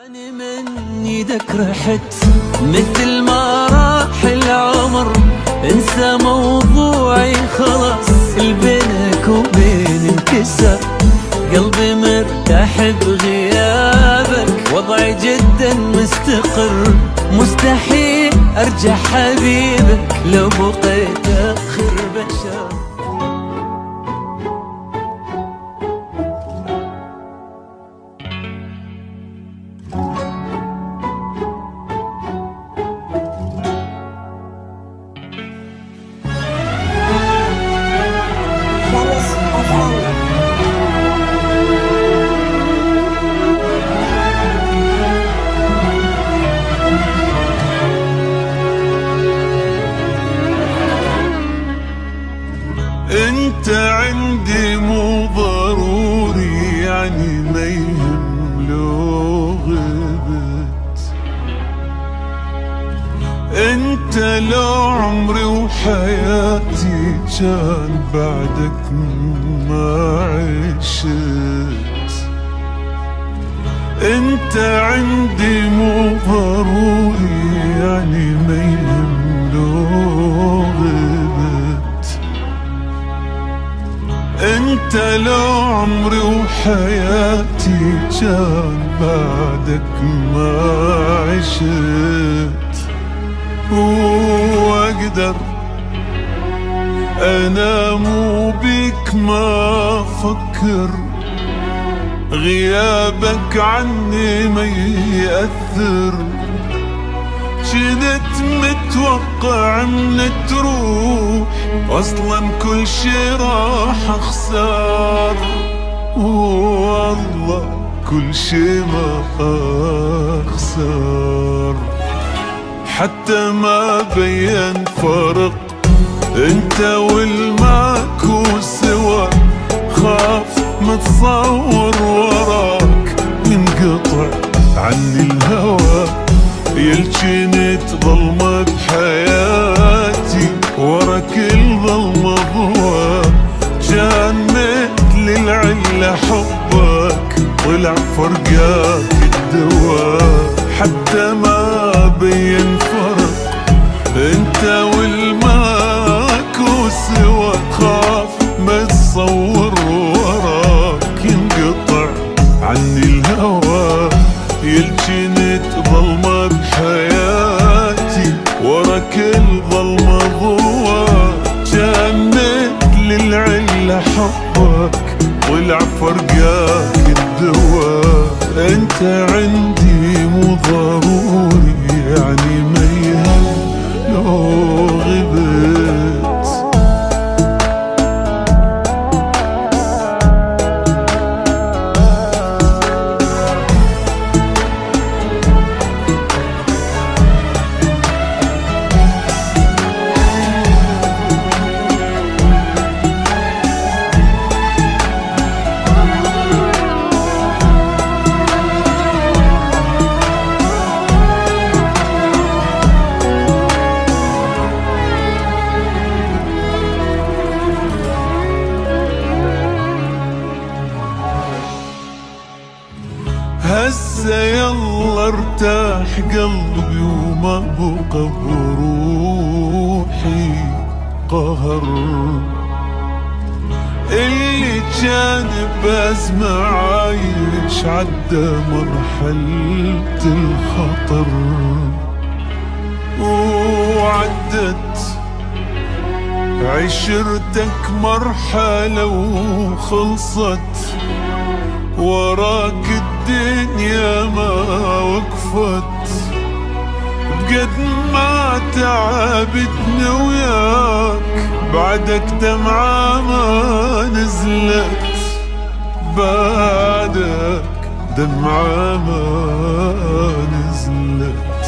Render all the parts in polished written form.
أنا من يدك رحت مثل ما راح العمر، انسى موضوعي خلاص البينك وبين انكسر، قلبي مرتاح بغيابك وضعي جدا مستقر، مستحيل ارجع حبيبك لو بقيت اخر بشر. انت عندي مو ضروري، يعني ما يهم لو غبت. انت لو عمري وحياتي كان بعدك ما عشت. انت عندي مو ضروري، يعني ما يهم لو غبت. انت لو عمري وحياتي كان بعدك ما عشت. واقدر انا مو بيك ما افكر، غيابك عني ما يأثر. كنت متوقع من تروح، اصلا كل شي راح اخسر. والله كل شي ما اخسر، حتى ما بين فرق انت والماكو سوا. خاف متصور وراك ينقطع عني الهوى، يلجنت ظلمة بحياتي ورا كل ظلمة ضوى. كان مثل العلة حبك طلع فرقاك الدواء، حتى ما بين فرق انت والماكو سوا. خاف ما تصور وراك ينقطع عني الهوى، يلجنت ظلمة بحياتي ورا كل ظلمة ضوى. كان مثل العلة حبك طلع فرقاك الدواء. انت عندي مو ضروري، يعني ما يهم لو غبت. هسه يلا ارتاح قلبي وما بقى بروحي قهر. اللي كان بأزمة عايش عدى مرحلة الخطر، وعدت عشرتك مرحلة وخلصت. وراك الدنيا ما وقفت، بقد ما تعبتني وياك بعدك دمعة ما نزلت. بعدك دمعة ما نزلت.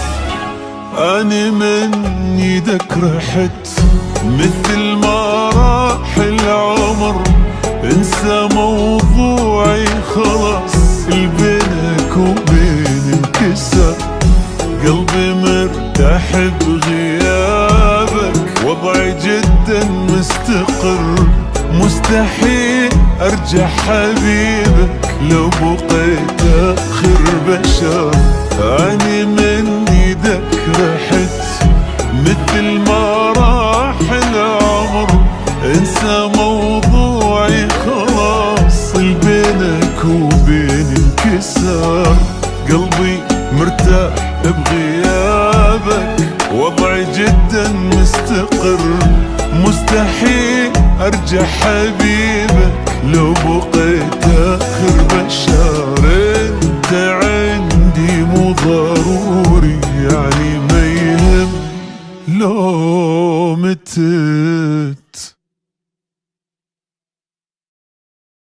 أنا من يدك رحت مثل ما راح العمر، انسى موضوعي خلاص البينك وبين انكسر. قلبي مرتاح بغيابك وضعي جدا مستقر، مستحيل ارجع حبيبك لو بقيت اخر بشر. أنا من ايدك رحت مثل ما راح العمر، انسى موضوعي خلاص، البينك وبين انكسر. قلبي مرتاح بغيابك، وضعي جدا مستقر، مستحيل ارجع حبيبك لو بقيت اخر بشر. انت